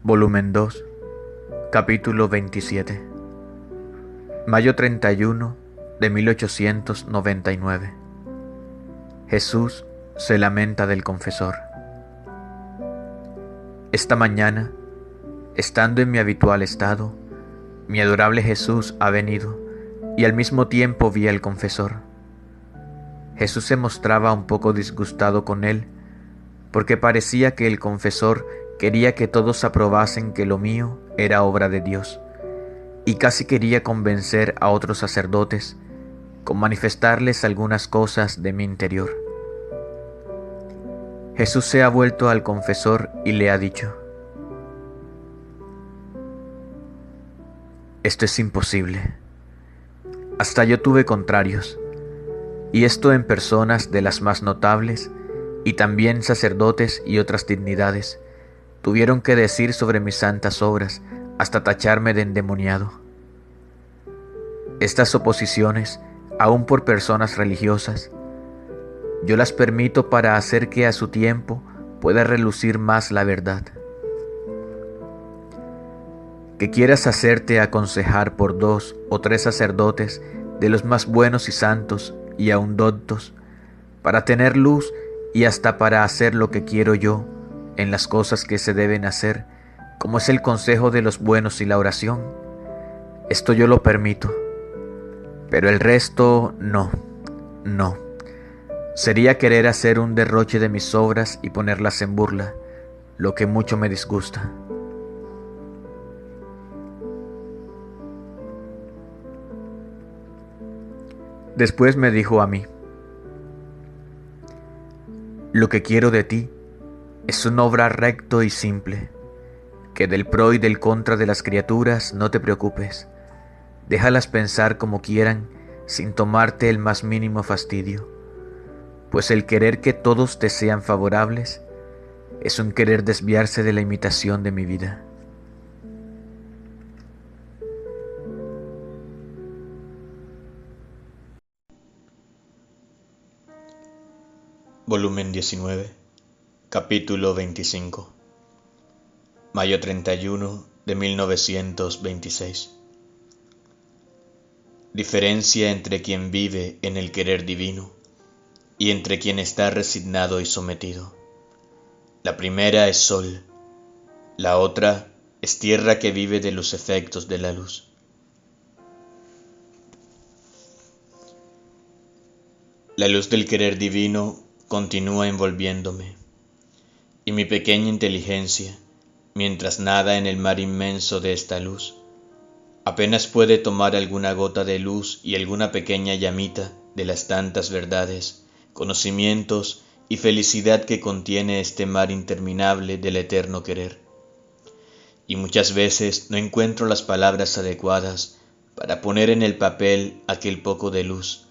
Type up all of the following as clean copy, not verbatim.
Volumen 2, capítulo 27. Mayo 31 de 1899. Jesús se lamenta del confesor. Esta mañana, estando en mi habitual estado, mi adorable Jesús ha venido y al mismo tiempo vi al confesor. Jesús se mostraba un poco disgustado con él, porque parecía que el confesor quería que todos aprobasen que lo mío era obra de Dios, y casi quería convencer a otros sacerdotes con manifestarles algunas cosas de mi interior. Jesús se ha vuelto al confesor y le ha dicho: esto es imposible. Hasta yo tuve contrarios, y esto en personas de las más notables, y también sacerdotes y otras dignidades, tuvieron que decir sobre mis santas obras hasta tacharme de endemoniado. Estas oposiciones, aun por personas religiosas, yo las permito para hacer que a su tiempo pueda relucir más la verdad. Que quieras hacerte aconsejar por 2 o 3 sacerdotes de los más buenos y santos y aun doctos, para tener luz y hasta para hacer lo que quiero yo en las cosas que se deben hacer, como es el consejo de los buenos y la oración, esto yo lo permito, pero el resto no. Sería querer hacer un derroche de mis obras y ponerlas en burla, lo que mucho me disgusta. Después me dijo a mí: lo que quiero de ti es un obrar recto y simple, que del pro y del contra de las criaturas no te preocupes, déjalas pensar como quieran sin tomarte el más mínimo fastidio, pues el querer que todos te sean favorables es un querer desviarse de la imitación de mi vida. Volumen 19, capítulo 25. Mayo 31 de 1926. Diferencia entre quien vive en el querer divino y entre quien está resignado y sometido. La primera es sol, la otra es tierra que vive de los efectos de la luz. La luz del querer divino continúa envolviéndome, y mi pequeña inteligencia, mientras nada en el mar inmenso de esta luz, apenas puede tomar alguna gota de luz y alguna pequeña llamita de las tantas verdades, conocimientos y felicidad que contiene este mar interminable del eterno querer. Y muchas veces no encuentro las palabras adecuadas para poner en el papel aquel poco de luz.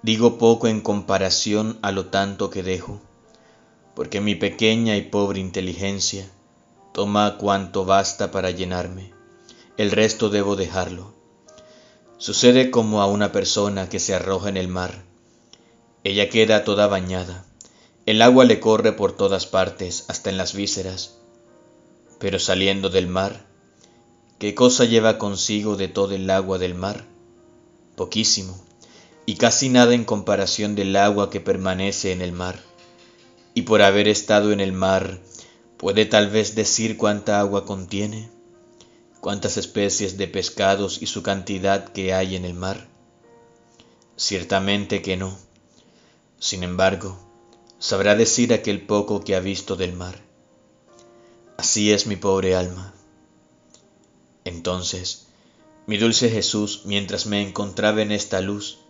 Digo poco en comparación a lo tanto que dejo, porque mi pequeña y pobre inteligencia toma cuanto basta para llenarme, el resto debo dejarlo. Sucede como a una persona que se arroja en el mar. Ella queda toda bañada, el agua le corre por todas partes, hasta en las vísceras, pero saliendo del mar, ¿qué cosa lleva consigo de todo el agua del mar? Poquísimo, y casi nada en comparación del agua que permanece en el mar. Y por haber estado en el mar, ¿puede tal vez decir cuánta agua contiene? ¿Cuántas especies de pescados y su cantidad que hay en el mar? Ciertamente que no. Sin embargo, sabrá decir aquel poco que ha visto del mar. Así es mi pobre alma. Entonces, mi dulce Jesús, mientras me encontraba en esta luz,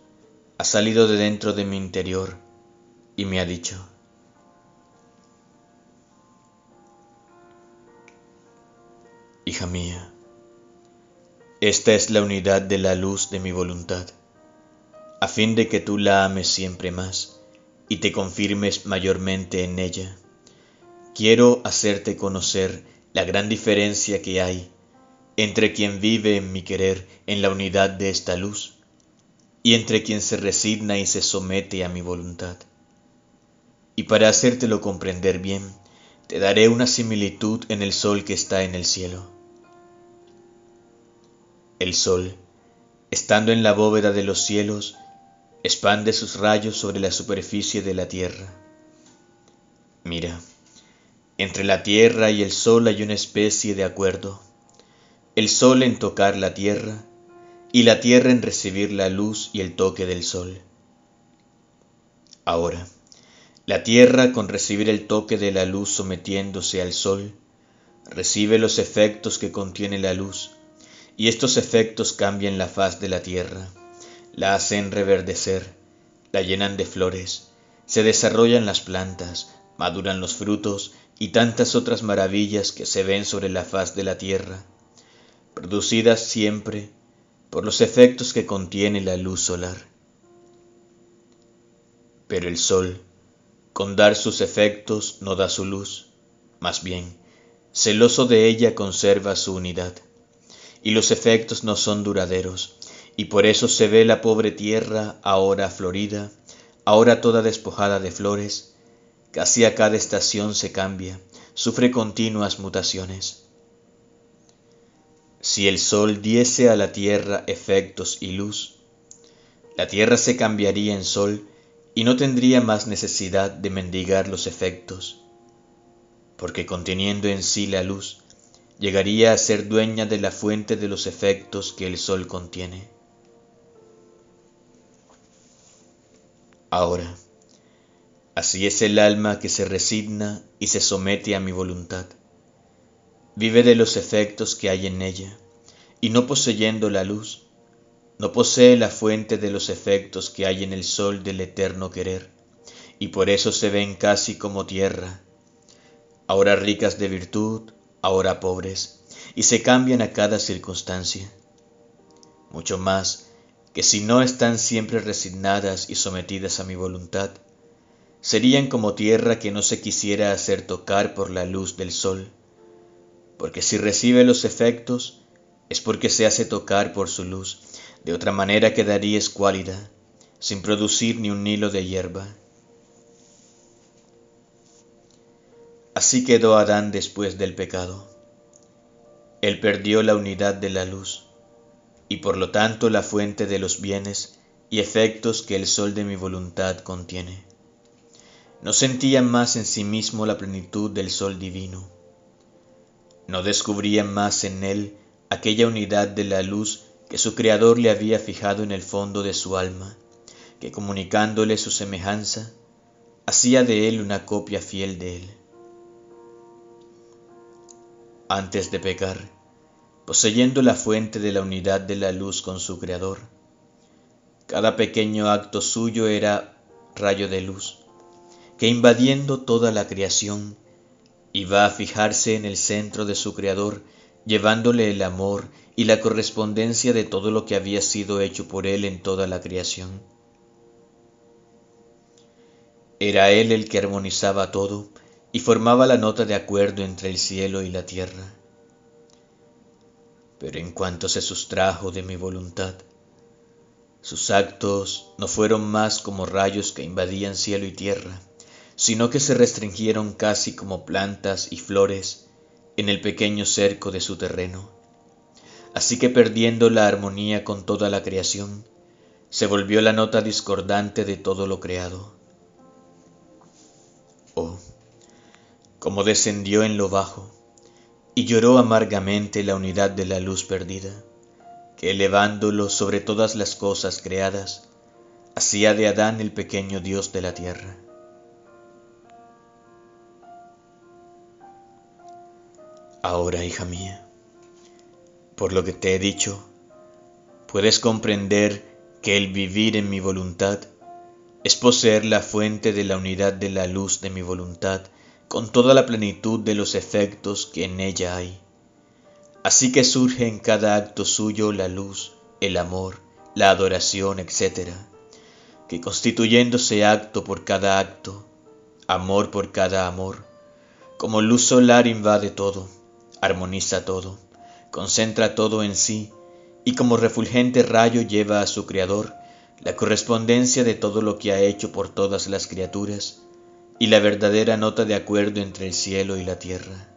ha salido de dentro de mi interior y me ha dicho: hija mía, esta es la unidad de la luz de mi voluntad, a fin de que tú la ames siempre más y te confirmes mayormente en ella. Quiero hacerte conocer la gran diferencia que hay entre quien vive en mi querer en la unidad de esta luz y entre quien se resigna y se somete a mi voluntad. Y para hacértelo comprender bien, te daré una similitud en el sol que está en el cielo. El sol, estando en la bóveda de los cielos, expande sus rayos sobre la superficie de la tierra. Mira, entre la tierra y el sol hay una especie de acuerdo, el sol en tocar la tierra y la tierra en recibir la luz y el toque del sol. Ahora, la tierra, con recibir el toque de la luz sometiéndose al sol, recibe los efectos que contiene la luz, y estos efectos cambian la faz de la tierra, la hacen reverdecer, la llenan de flores, se desarrollan las plantas, maduran los frutos y tantas otras maravillas que se ven sobre la faz de la tierra, producidas siempre por los efectos que contiene la luz solar. Pero el sol, con dar sus efectos, no da su luz, más bien, celoso de ella conserva su unidad, y los efectos no son duraderos, y por eso se ve la pobre tierra ahora florida, ahora toda despojada de flores, casi a cada estación se cambia, sufre continuas mutaciones. Si el sol diese a la tierra efectos y luz, la tierra se cambiaría en sol y no tendría más necesidad de mendigar los efectos, porque conteniendo en sí la luz, llegaría a ser dueña de la fuente de los efectos que el sol contiene. Ahora, así es el alma que se resigna y se somete a mi voluntad. Vive de los efectos que hay en ella, y no poseyendo la luz, no posee la fuente de los efectos que hay en el sol del eterno querer, y por eso se ven casi como tierra, ahora ricas de virtud, ahora pobres, y se cambian a cada circunstancia. Mucho más que si no están siempre resignadas y sometidas a mi voluntad, serían como tierra que no se quisiera hacer tocar por la luz del sol, porque si recibe los efectos, es porque se hace tocar por su luz, de otra manera quedaría escuálida, sin producir ni un hilo de hierba. Así quedó Adán después del pecado. Él perdió la unidad de la luz, y por lo tanto la fuente de los bienes y efectos que el sol de mi voluntad contiene. No sentía más en sí mismo la plenitud del sol divino. No descubría más en él aquella unidad de la luz que su Creador le había fijado en el fondo de su alma, que comunicándole su semejanza, hacía de él una copia fiel de él. Antes de pecar, poseyendo la fuente de la unidad de la luz con su Creador, cada pequeño acto suyo era rayo de luz, que invadiendo toda la creación, iba a fijarse en el centro de su Creador, llevándole el amor y la correspondencia de todo lo que había sido hecho por él en toda la creación. Era él el que armonizaba todo y formaba la nota de acuerdo entre el cielo y la tierra. Pero en cuanto se sustrajo de mi voluntad, sus actos no fueron más como rayos que invadían cielo y tierra, sino que se restringieron casi como plantas y flores en el pequeño cerco de su terreno. Así que perdiendo la armonía con toda la creación, se volvió la nota discordante de todo lo creado. Oh, cómo descendió en lo bajo, y lloró amargamente la unidad de la luz perdida, que elevándolo sobre todas las cosas creadas, hacía de Adán el pequeño Dios de la tierra. Ahora, hija mía, por lo que te he dicho, puedes comprender que el vivir en mi voluntad es poseer la fuente de la unidad de la luz de mi voluntad con toda la plenitud de los efectos que en ella hay. Así que surge en cada acto suyo la luz, el amor, la adoración, etc., que constituyéndose acto por cada acto, amor por cada amor, como luz solar invade todo, armoniza todo, concentra todo en sí, y como refulgente rayo lleva a su Creador la correspondencia de todo lo que ha hecho por todas las criaturas, y la verdadera nota de acuerdo entre el cielo y la tierra.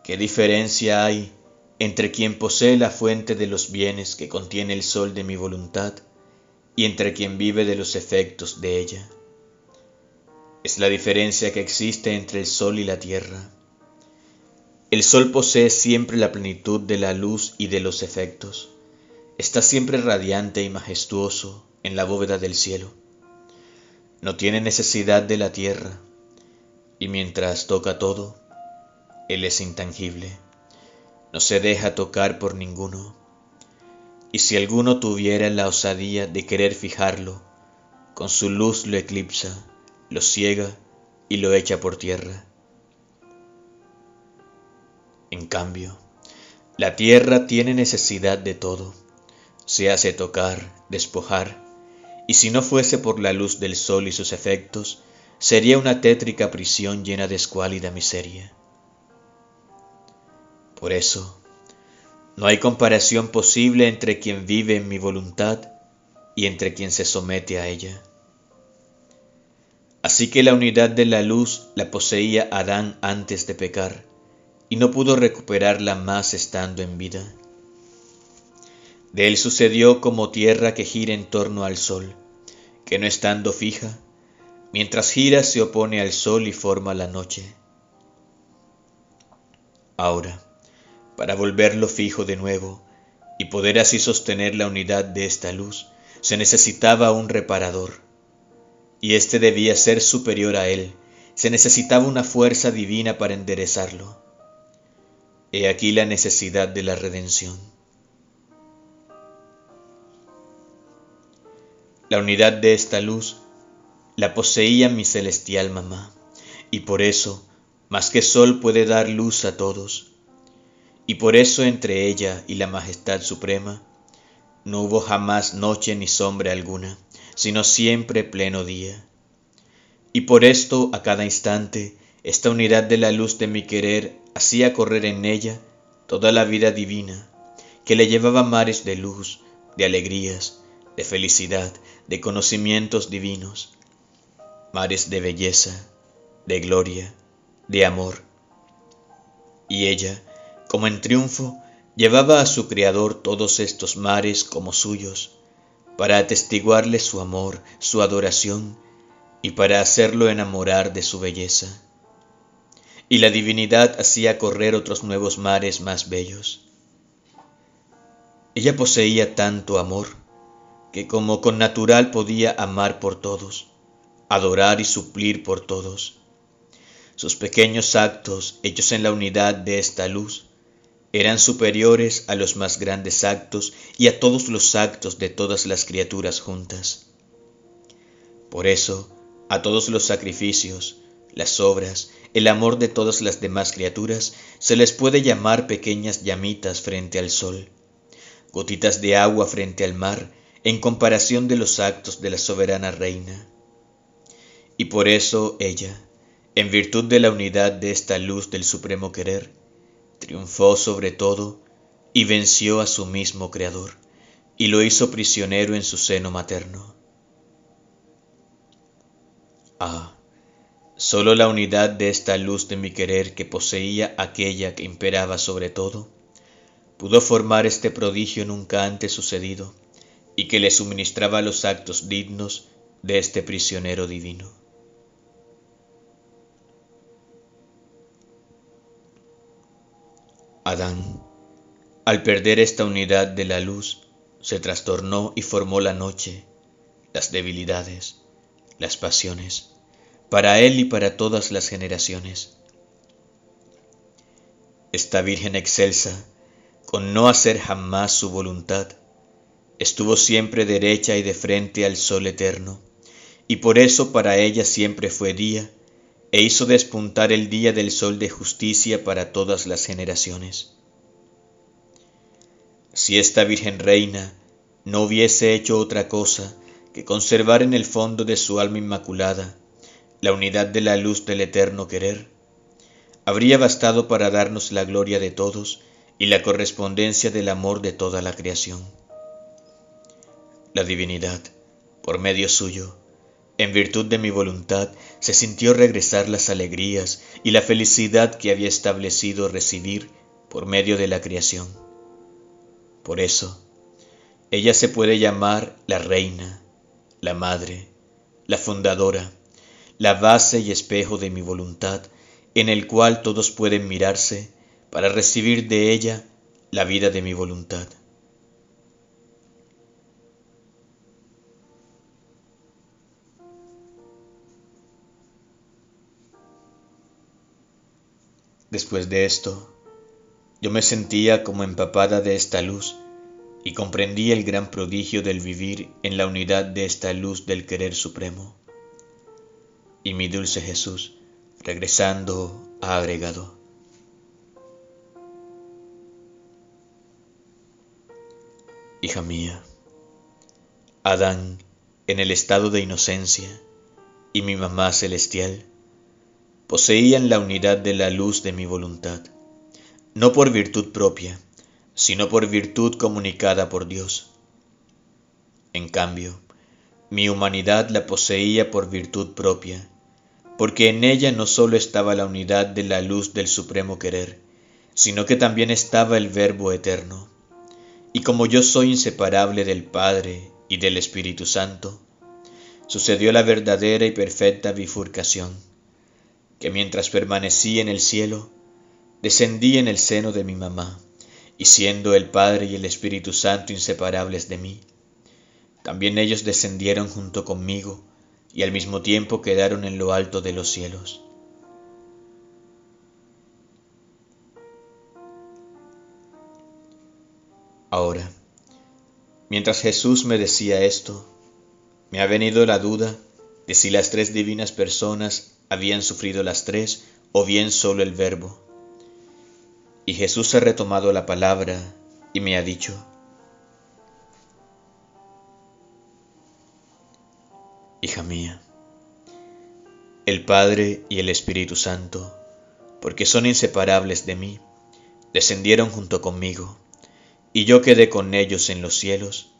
¿Qué diferencia hay entre quien posee la fuente de los bienes que contiene el sol de mi voluntad y entre quien vive de los efectos de ella? Es la diferencia que existe entre el sol y la tierra. El sol posee siempre la plenitud de la luz y de los efectos. Está siempre radiante y majestuoso en la bóveda del cielo. No tiene necesidad de la tierra, y mientras toca todo, él es intangible. No se deja tocar por ninguno. Y si alguno tuviera la osadía de querer fijarlo, con su luz lo eclipsa, lo ciega y lo echa por tierra. En cambio, la tierra tiene necesidad de todo, se hace tocar, despojar, y si no fuese por la luz del sol y sus efectos, sería una tétrica prisión llena de escuálida miseria. Por eso, no hay comparación posible entre quien vive en mi voluntad y entre quien se somete a ella. Así que la unidad de la luz la poseía Adán antes de pecar, y no pudo recuperarla más estando en vida. De él sucedió como tierra que gira en torno al sol, que no estando fija, mientras gira se opone al sol y forma la noche. Ahora, para volverlo fijo de nuevo y poder así sostener la unidad de esta luz, se necesitaba un reparador, y éste debía ser superior a él. Se necesitaba una fuerza divina para enderezarlo. He aquí la necesidad de la redención. La unidad de esta luz la poseía mi celestial mamá, y por eso, más que sol puede dar luz a todos, y por eso entre ella y la majestad suprema no hubo jamás noche ni sombra alguna, sino siempre pleno día. Y por esto a cada instante esta unidad de la luz de mi querer hacía correr en ella toda la vida divina, que le llevaba mares de luz, de alegrías, de felicidad, de conocimientos divinos, mares de belleza, de gloria, de amor. Y ella, como en triunfo, llevaba a su Creador todos estos mares como suyos, para atestiguarle su amor, su adoración, y para hacerlo enamorar de su belleza. Y la divinidad hacía correr otros nuevos mares más bellos. Ella poseía tanto amor, que como con natural podía amar por todos, adorar y suplir por todos. Sus pequeños actos, hechos en la unidad de esta luz, eran superiores a los más grandes actos y a todos los actos de todas las criaturas juntas. Por eso, a todos los sacrificios, las obras, el amor de todas las demás criaturas, se les puede llamar pequeñas llamitas frente al sol, gotitas de agua frente al mar, en comparación de los actos de la soberana reina. Y por eso ella, en virtud de la unidad de esta luz del supremo querer, triunfó sobre todo y venció a su mismo Creador, y lo hizo prisionero en su seno materno. Ah, sólo la unidad de esta luz de mi querer que poseía aquella que imperaba sobre todo, pudo formar este prodigio nunca antes sucedido, y que le suministraba los actos dignos de este prisionero divino. Adán, al perder esta unidad de la luz, se trastornó y formó la noche, las debilidades, las pasiones, para él y para todas las generaciones. Esta Virgen excelsa, con no hacer jamás su voluntad, estuvo siempre derecha y de frente al sol eterno, y por eso para ella siempre fue día, e hizo despuntar el día del sol de justicia para todas las generaciones. Si esta Virgen Reina no hubiese hecho otra cosa que conservar en el fondo de su alma inmaculada la unidad de la luz del eterno querer, habría bastado para darnos la gloria de todos y la correspondencia del amor de toda la creación. La divinidad, por medio suyo, En virtud de mi voluntad, se sintió regresar las alegrías y la felicidad que había establecido recibir por medio de la creación. Por eso, ella se puede llamar la reina, la madre, la fundadora, la base y espejo de mi voluntad, en el cual todos pueden mirarse para recibir de ella la vida de mi voluntad. Después de esto, yo me sentía como empapada de esta luz y comprendí el gran prodigio del vivir en la unidad de esta luz del querer supremo. Y mi dulce Jesús, regresando, ha agregado: hija mía, Adán, en el estado de inocencia, y mi mamá celestial, poseían la unidad de la luz de mi voluntad, no por virtud propia, sino por virtud comunicada por Dios. En cambio, mi humanidad la poseía por virtud propia, porque en ella no sólo estaba la unidad de la luz del supremo querer, sino que también estaba el Verbo eterno. Y como yo soy inseparable del Padre y del Espíritu Santo, sucedió la verdadera y perfecta bifurcación, que mientras permanecí en el cielo, descendí en el seno de mi mamá, y siendo el Padre y el Espíritu Santo inseparables de mí, también ellos descendieron junto conmigo y al mismo tiempo quedaron en lo alto de los cielos. Ahora, mientras Jesús me decía esto, me ha venido la duda de si las tres divinas personas habían sufrido las tres o bien solo el Verbo. Y Jesús ha retomado la palabra y me ha dicho: hija mía, el Padre y el Espíritu Santo, porque son inseparables de mí, descendieron junto conmigo, y yo quedé con ellos en los cielos.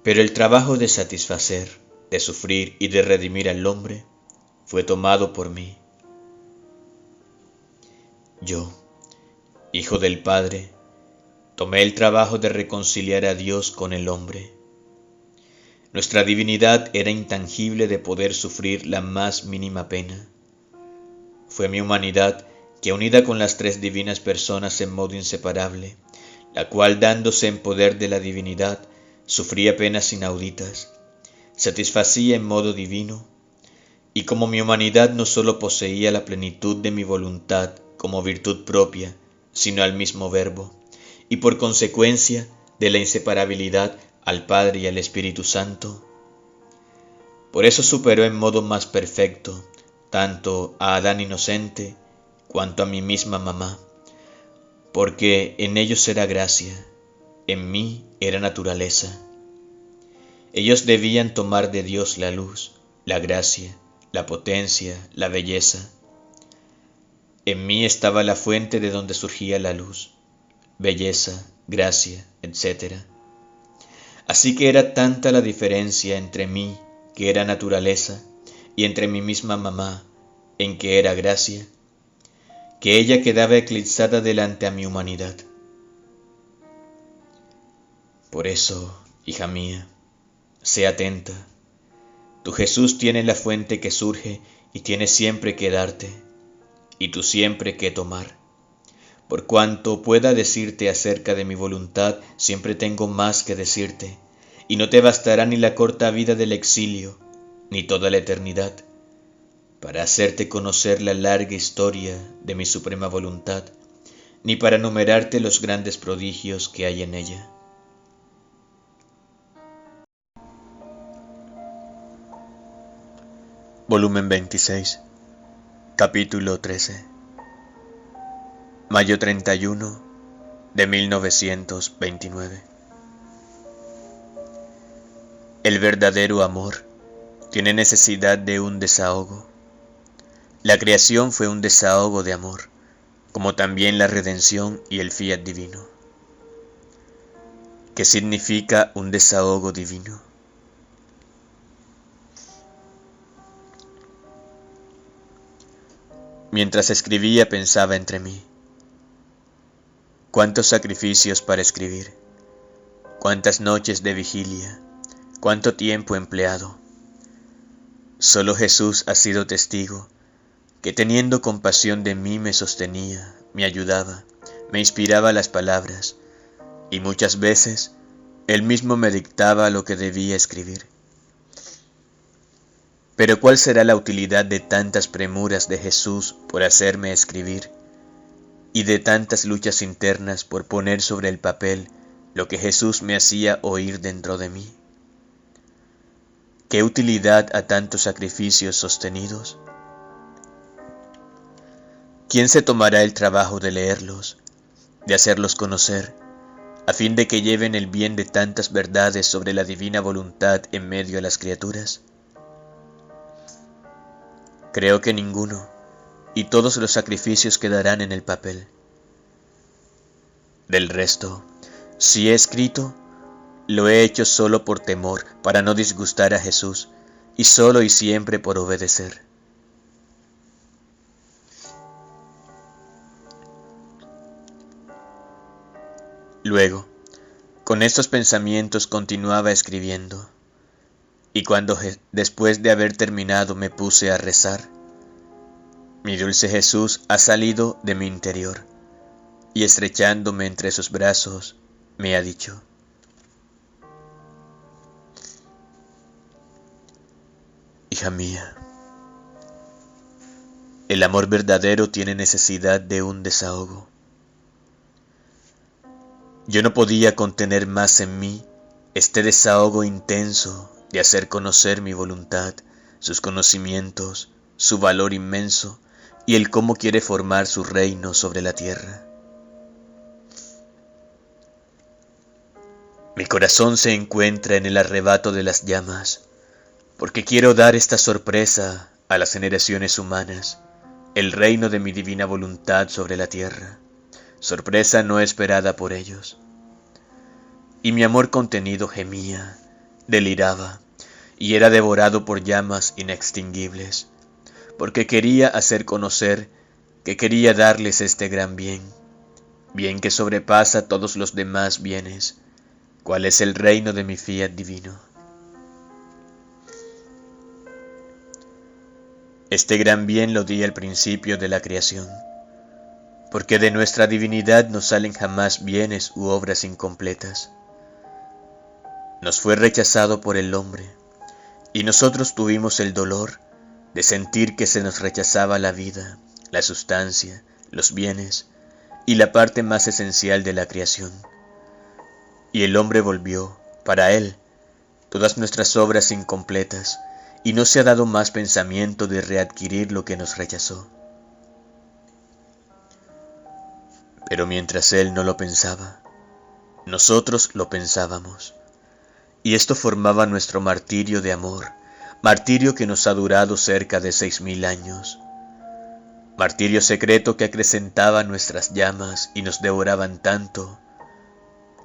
Pero el trabajo de satisfacer, de sufrir y de redimir al hombre fue tomado por mí. Yo, Hijo del Padre, tomé el trabajo de reconciliar a Dios con el hombre. Nuestra divinidad era intangible de poder sufrir la más mínima pena. Fue mi humanidad que, unida con las tres divinas personas en modo inseparable, la cual dándose en poder de la divinidad, sufría penas inauditas, satisfacía en modo divino, y como mi humanidad no sólo poseía la plenitud de mi voluntad como virtud propia, sino al mismo Verbo, y por consecuencia de la inseparabilidad al Padre y al Espíritu Santo, por eso superó en modo más perfecto tanto a Adán inocente cuanto a mi misma mamá, porque en ellos era gracia, en mí era naturaleza. Ellos debían tomar de Dios la luz, la gracia, la potencia, la belleza. En mí estaba la fuente de donde surgía la luz, belleza, gracia, etc. Así que era tanta la diferencia entre mí, que era naturaleza, y entre mi misma mamá, en que era gracia, que ella quedaba eclipsada delante a mi humanidad. Por eso, hija mía, sé atenta. Tu Jesús tiene la fuente que surge y tiene siempre que darte, y tú siempre que tomar. Por cuanto pueda decirte acerca de mi voluntad, siempre tengo más que decirte, y no te bastará ni la corta vida del exilio, ni toda la eternidad, para hacerte conocer la larga historia de mi suprema voluntad, ni para numerarte los grandes prodigios que hay en ella. Volumen 26, capítulo 13. Mayo 31 de 1929. El verdadero amor tiene necesidad de un desahogo. La creación fue un desahogo de amor, como también la redención y el fiat divino. ¿Qué significa un desahogo divino? Mientras escribía pensaba entre mí: cuántos sacrificios para escribir, cuántas noches de vigilia, cuánto tiempo empleado. Solo Jesús ha sido testigo que teniendo compasión de mí me sostenía, me ayudaba, me inspiraba las palabras, y muchas veces Él mismo me dictaba lo que debía escribir. Pero ¿cuál será la utilidad de tantas premuras de Jesús por hacerme escribir, y de tantas luchas internas por poner sobre el papel lo que Jesús me hacía oír dentro de mí? ¿Qué utilidad a tantos sacrificios sostenidos? ¿Quién se tomará el trabajo de leerlos, de hacerlos conocer, a fin de que lleven el bien de tantas verdades sobre la divina voluntad en medio de las criaturas? Creo que ninguno, y todos los sacrificios quedarán en el papel. Del resto, si he escrito, lo he hecho solo por temor, para no disgustar a Jesús, y solo y siempre por obedecer. Luego, con estos pensamientos continuaba escribiendo, y cuando después de haber terminado me puse a rezar, mi dulce Jesús ha salido de mi interior, y estrechándome entre sus brazos, me ha dicho: hija mía, el amor verdadero tiene necesidad de un desahogo. Yo no podía contener más en mí este desahogo intenso de hacer conocer mi voluntad, sus conocimientos, su valor inmenso y el cómo quiere formar su reino sobre la tierra. Mi corazón se encuentra en el arrebato de las llamas, porque quiero dar esta sorpresa a las generaciones humanas, el reino de mi divina voluntad sobre la tierra, sorpresa no esperada por ellos. Y mi amor contenido gemía, deliraba, y era devorado por llamas inextinguibles, porque quería hacer conocer que quería darles este gran bien, bien que sobrepasa todos los demás bienes, cuál es el reino de mi fiat divino. Este gran bien lo di al principio de la creación, porque de nuestra divinidad no salen jamás bienes u obras incompletas. Nos fue rechazado por el hombre, y nosotros tuvimos el dolor de sentir que se nos rechazaba la vida, la sustancia, los bienes y la parte más esencial de la creación. Y el hombre volvió, para él, todas nuestras obras incompletas, y no se ha dado más pensamiento de readquirir lo que nos rechazó. Pero mientras él no lo pensaba, nosotros lo pensábamos, y esto formaba nuestro martirio de amor, martirio que nos ha durado cerca de 6000 años, martirio secreto que acrecentaba nuestras llamas y nos devoraban tanto,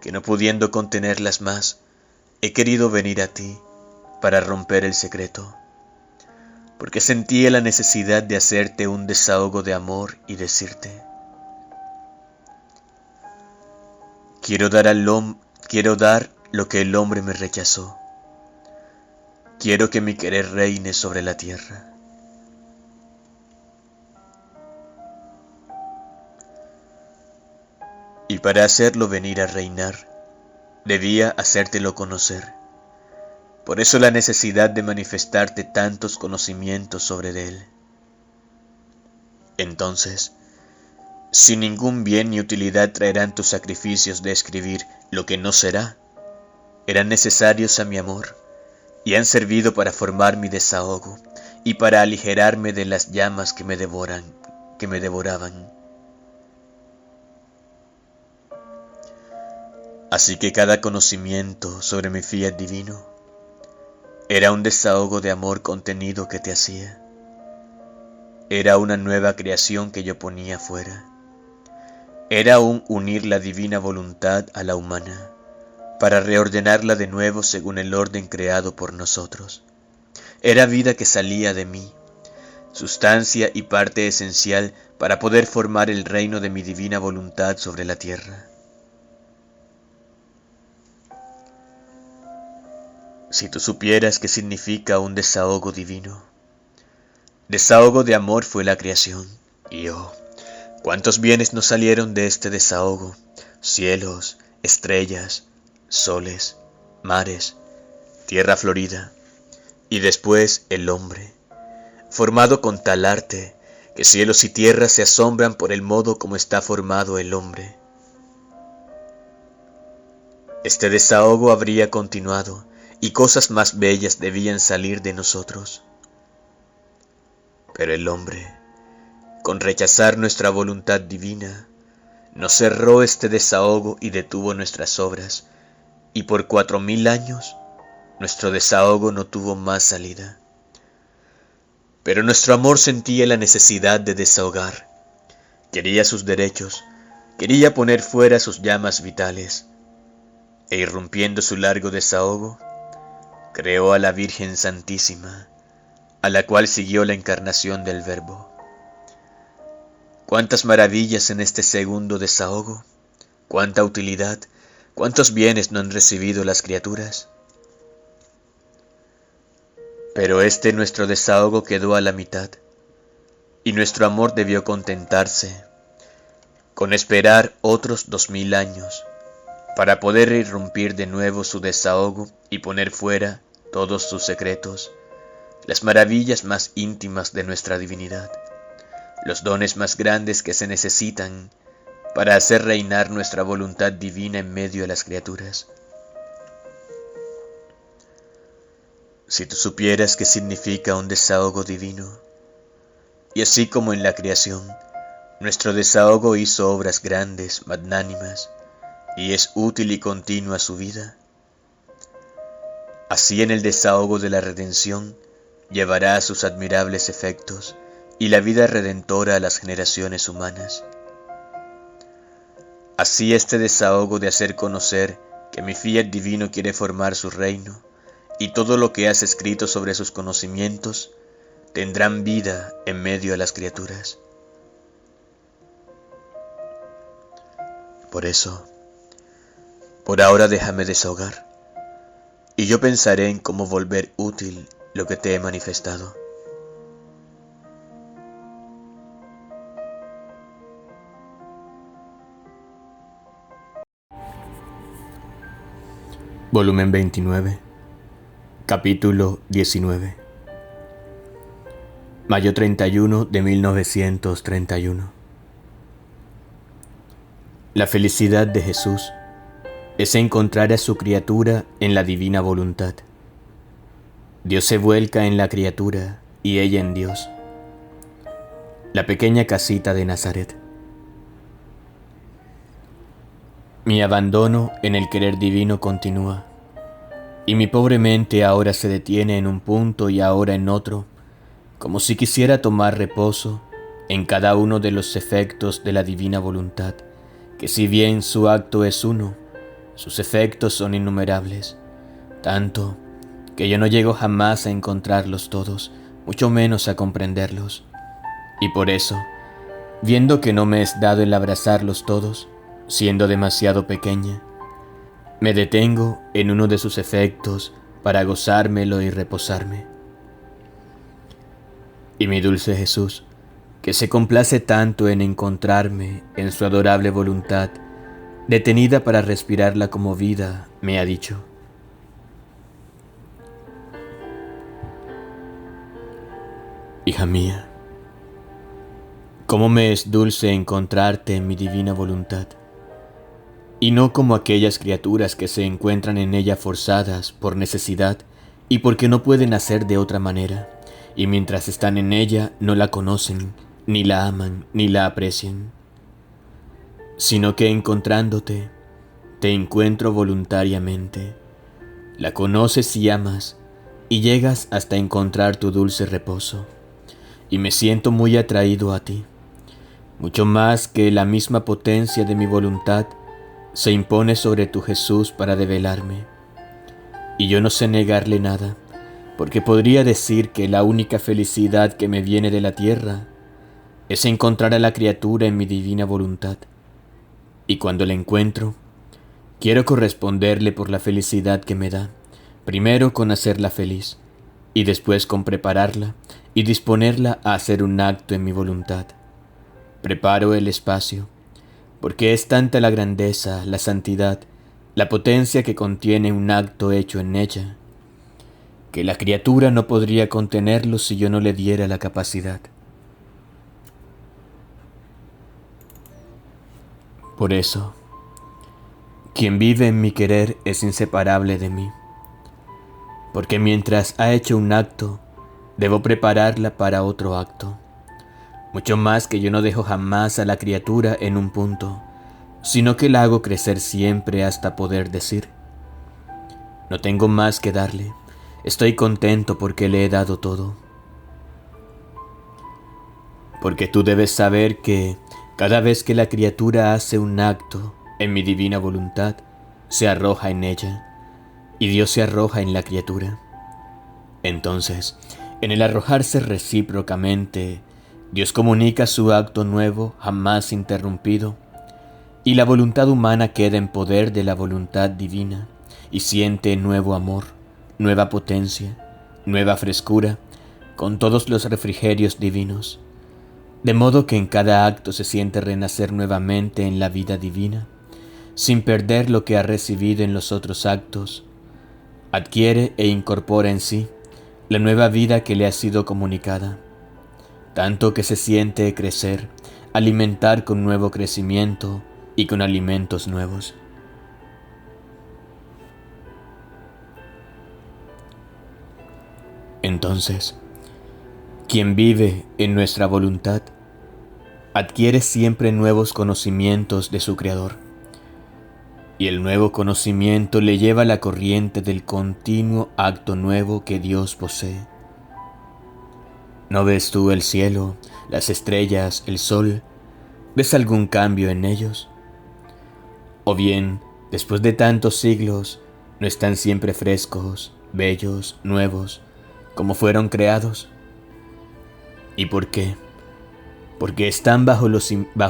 que no pudiendo contenerlas más, he querido venir a ti para romper el secreto, porque sentía la necesidad de hacerte un desahogo de amor y decirte: quiero dar lo que el hombre me rechazó. Quiero que mi querer reine sobre la tierra. Y para hacerlo venir a reinar, debía hacértelo conocer. Por eso la necesidad de manifestarte tantos conocimientos sobre él. Entonces, si ningún bien ni utilidad traerán tus sacrificios de escribir lo que no será, eran necesarios a mi amor, y han servido para formar mi desahogo, y para aligerarme de las llamas que me devoraban. Así que cada conocimiento sobre mi fiat divino era un desahogo de amor contenido que te hacía. Era una nueva creación que yo ponía fuera. Era un unir la divina voluntad a la humana, para reordenarla de nuevo según el orden creado por nosotros. Era vida que salía de mí, sustancia y parte esencial para poder formar el reino de mi divina voluntad sobre la tierra. Si tú supieras qué significa un desahogo divino. Desahogo de amor fue la creación, y oh, cuántos bienes nos salieron de este desahogo: cielos, estrellas, soles, mares, tierra florida, y después el hombre, formado con tal arte que cielos y tierra se asombran por el modo como está formado el hombre. Este desahogo habría continuado, y cosas más bellas debían salir de nosotros. Pero el hombre, con rechazar nuestra voluntad divina, nos cerró este desahogo y detuvo nuestras obras, y por 4000 años nuestro desahogo no tuvo más salida. Pero nuestro amor sentía la necesidad de desahogar, quería sus derechos, quería poner fuera sus llamas vitales, e irrumpiendo su largo desahogo, creó a la Virgen Santísima, a la cual siguió la encarnación del Verbo. Cuántas maravillas en este segundo desahogo, cuánta utilidad, cuántos bienes no han recibido las criaturas. Pero este nuestro desahogo quedó a la mitad, y nuestro amor debió contentarse con esperar otros 2000 años para poder irrumpir de nuevo su desahogo y poner fuera todos sus secretos, las maravillas más íntimas de nuestra divinidad, los dones más grandes que se necesitan para hacer reinar nuestra voluntad divina en medio de las criaturas. Si tú supieras qué significa un desahogo divino, y así como en la creación, nuestro desahogo hizo obras grandes, magnánimas, y es útil y continua su vida, así en el desahogo de la redención llevará sus admirables efectos y la vida redentora a las generaciones humanas. Así este desahogo de hacer conocer que mi fiat divino quiere formar su reino, y todo lo que has escrito sobre sus conocimientos tendrán vida en medio de las criaturas. Por eso, por ahora déjame desahogar, y yo pensaré en cómo volver útil lo que te he manifestado. Volumen 29, capítulo 19. Mayo 31 de 1931. La felicidad de Jesús es encontrar a su criatura en la divina voluntad. Dios se vuelca en la criatura y ella en Dios. La pequeña casita de Nazaret. Mi abandono en el querer divino continúa, y mi pobre mente ahora se detiene en un punto y ahora en otro, como si quisiera tomar reposo en cada uno de los efectos de la divina voluntad, que si bien su acto es uno, sus efectos son innumerables, tanto que yo no llego jamás a encontrarlos todos, mucho menos a comprenderlos. Y por eso, viendo que no me es dado el abrazarlos todos, siendo demasiado pequeña, me detengo en uno de sus efectos para gozármelo y reposarme. Y mi dulce Jesús, que se complace tanto en encontrarme en su adorable voluntad, detenida para respirarla como vida, me ha dicho: hija mía, cómo me es dulce encontrarte en mi divina voluntad, y no como aquellas criaturas que se encuentran en ella forzadas por necesidad y porque no pueden hacer de otra manera, y mientras están en ella no la conocen, ni la aman, ni la aprecian, sino que encontrándote, te encuentro voluntariamente, la conoces y amas, y llegas hasta encontrar tu dulce reposo, y me siento muy atraído a ti, mucho más que la misma potencia de mi voluntad se impone sobre tu Jesús para develarme, y yo no sé negarle nada, porque podría decir que la única felicidad que me viene de la tierra es encontrar a la criatura en mi divina voluntad, y cuando la encuentro, quiero corresponderle por la felicidad que me da, primero con hacerla feliz, y después con prepararla y disponerla a hacer un acto en mi voluntad. Preparo el espacio, porque es tanta la grandeza, la santidad, la potencia que contiene un acto hecho en ella, que la criatura no podría contenerlo si yo no le diera la capacidad. Por eso, quien vive en mi querer es inseparable de mí, porque mientras ha hecho un acto, debo prepararla para otro acto. Mucho más que yo no dejo jamás a la criatura en un punto, sino que la hago crecer siempre hasta poder decir: no tengo más que darle, estoy contento porque le he dado todo. Porque tú debes saber que cada vez que la criatura hace un acto en mi divina voluntad, se arroja en ella, y Dios se arroja en la criatura. Entonces, en el arrojarse recíprocamente, Dios comunica su acto nuevo, jamás interrumpido, y la voluntad humana queda en poder de la voluntad divina, y siente nuevo amor, nueva potencia, nueva frescura, con todos los refrigerios divinos, de modo que en cada acto se siente renacer nuevamente en la vida divina, sin perder lo que ha recibido en los otros actos. Adquiere e incorpora en sí la nueva vida que le ha sido comunicada, tanto que se siente crecer, alimentar con nuevo crecimiento y con alimentos nuevos. Entonces, quien vive en nuestra voluntad adquiere siempre nuevos conocimientos de su Creador, y el nuevo conocimiento le lleva a la corriente del continuo acto nuevo que Dios posee. ¿No ves tú el cielo, las estrellas, el sol? ¿Ves algún cambio en ellos? ¿O bien, después de tantos siglos, no están siempre frescos, bellos, nuevos, como fueron creados? ¿Y por qué? Porque están bajo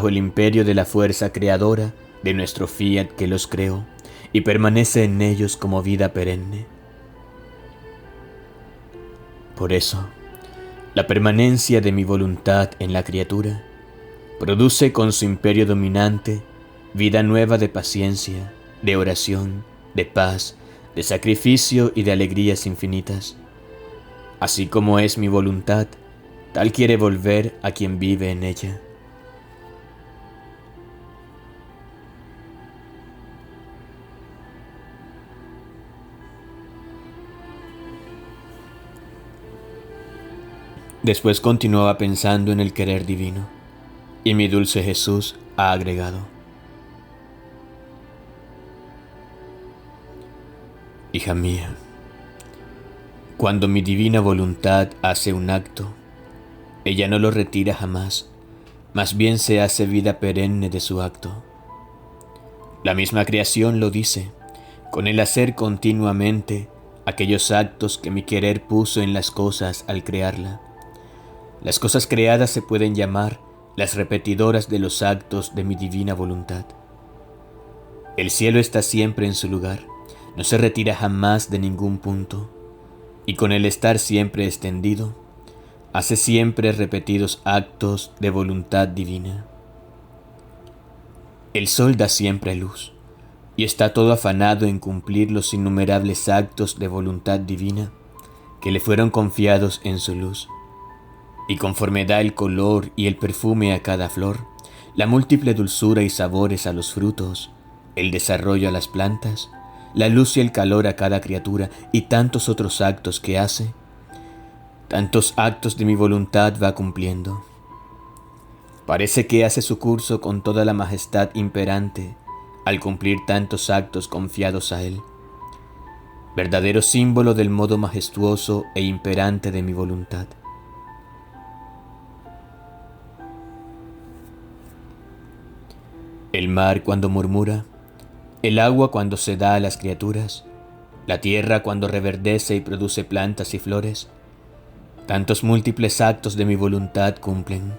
el imperio de la fuerza creadora de nuestro fiat que los creó y permanece en ellos como vida perenne. Por eso, la permanencia de mi voluntad en la criatura produce con su imperio dominante vida nueva de paciencia, de oración, de paz, de sacrificio y de alegrías infinitas. Así como es mi voluntad, tal quiere volver a quien vive en ella. Después continuaba pensando en el querer divino, y mi dulce Jesús ha agregado: hija mía, cuando mi divina voluntad hace un acto, ella no lo retira jamás, más bien se hace vida perenne de su acto. La misma creación lo dice, con el hacer continuamente aquellos actos que mi querer puso en las cosas al crearla. Las cosas creadas se pueden llamar las repetidoras de los actos de mi divina voluntad. El cielo está siempre en su lugar, no se retira jamás de ningún punto, y con el estar siempre extendido, hace siempre repetidos actos de voluntad divina. El sol da siempre luz, y está todo afanado en cumplir los innumerables actos de voluntad divina que le fueron confiados en su luz. Y conforme da el color y el perfume a cada flor, la múltiple dulzura y sabores a los frutos, el desarrollo a las plantas, la luz y el calor a cada criatura y tantos otros actos que hace, tantos actos de mi voluntad va cumpliendo. Parece que hace su curso con toda la majestad imperante al cumplir tantos actos confiados a él, verdadero símbolo del modo majestuoso e imperante de mi voluntad. El mar cuando murmura, el agua cuando se da a las criaturas, La tierra cuando reverdece y produce plantas y flores, tantos múltiples actos de mi voluntad cumplen.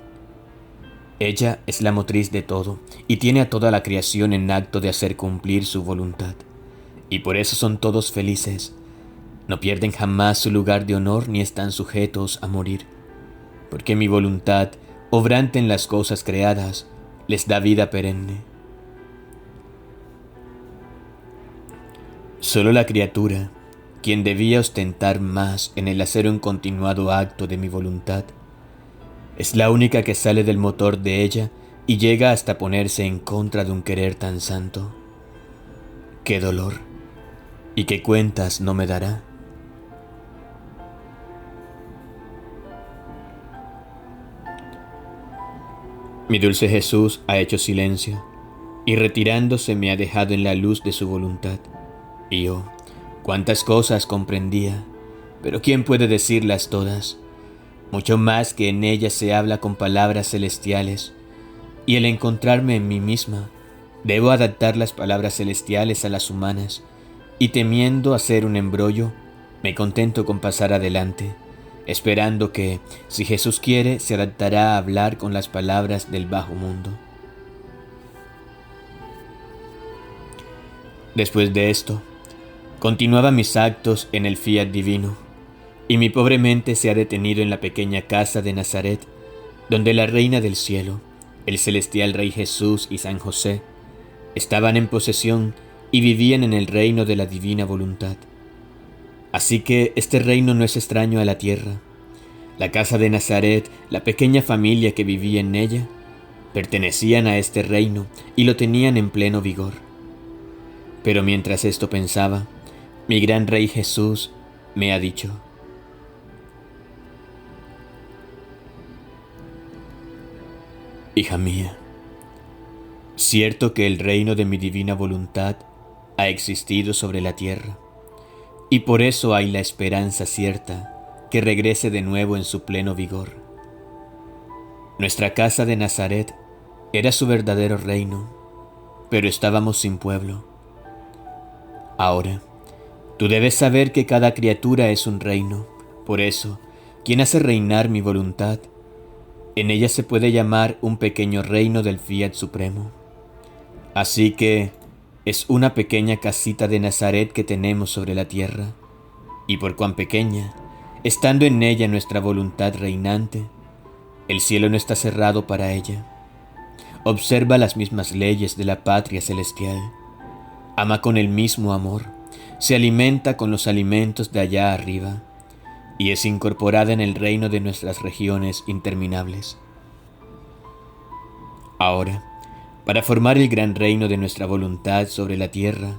Ella es la motriz de todo y tiene a toda la creación en acto de hacer cumplir su voluntad. Y por eso son todos felices. No pierden jamás su lugar de honor ni están sujetos a morir. Porque mi voluntad, obrante en las cosas creadas, les da vida perenne. Solo la criatura, quien debía ostentar más en el hacer un continuado acto de mi voluntad, es la única que sale del motor de ella y llega hasta ponerse en contra de un querer tan santo. ¡Qué dolor! ¿Y qué cuentas no me dará? Mi dulce Jesús ha hecho silencio y retirándose me ha dejado en la luz de su voluntad. Y yo, cuántas cosas comprendía, pero ¿quién puede decirlas todas? Mucho más que en ellas se habla con palabras celestiales, y el encontrarme en mí misma, debo adaptar las palabras celestiales a las humanas, y temiendo hacer un embrollo, me contento con pasar adelante, esperando que, si Jesús quiere, se adaptará a hablar con las palabras del bajo mundo. Después de esto, continuaba mis actos en el fiat divino, y mi pobre mente se ha detenido en la pequeña casa de Nazaret, donde la Reina del Cielo, el celestial Rey Jesús y San José estaban en posesión y vivían en el reino de la divina voluntad. Así que este reino no es extraño a la tierra. La casa de Nazaret, la pequeña familia que vivía en ella, pertenecían a este reino y lo tenían en pleno vigor. Pero mientras esto pensaba, mi gran Rey Jesús me ha dicho: hija mía, cierto que el reino de mi divina voluntad ha existido sobre la tierra, y por eso hay la esperanza cierta que regrese de nuevo en su pleno vigor. Nuestra casa de Nazaret era su verdadero reino, pero estábamos sin pueblo. Ahora, tú debes saber que cada criatura es un reino, por eso, quien hace reinar mi voluntad, en ella se puede llamar un pequeño reino del Fiat Supremo. Así que es una pequeña casita de Nazaret que tenemos sobre la tierra, y por cuán pequeña, estando en ella nuestra voluntad reinante, el cielo no está cerrado para ella. Observa las mismas leyes de la patria celestial, ama con el mismo amor, se alimenta con los alimentos de allá arriba, y es incorporada en el reino de nuestras regiones interminables. Ahora, para formar el gran reino de nuestra voluntad sobre la tierra,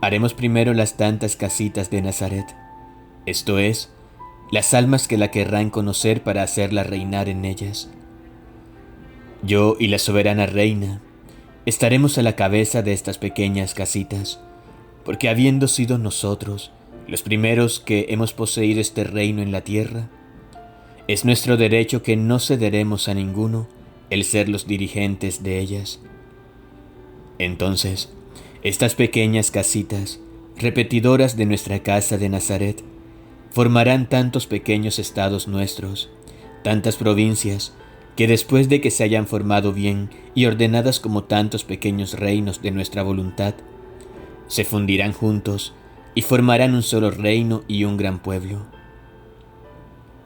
haremos primero las tantas casitas de Nazaret, esto es, las almas que la querrán conocer para hacerla reinar en ellas. Yo y la soberana reina estaremos a la cabeza de estas pequeñas casitas, porque habiendo sido nosotros los primeros que hemos poseído este reino en la tierra, es nuestro derecho que no cederemos a ninguno el ser los dirigentes de ellas. Entonces, estas pequeñas casitas, repetidoras de nuestra casa de Nazaret, formarán tantos pequeños estados nuestros, tantas provincias, que después de que se hayan formado bien y ordenadas como tantos pequeños reinos de nuestra voluntad, se fundirán juntos y formarán un solo reino y un gran pueblo.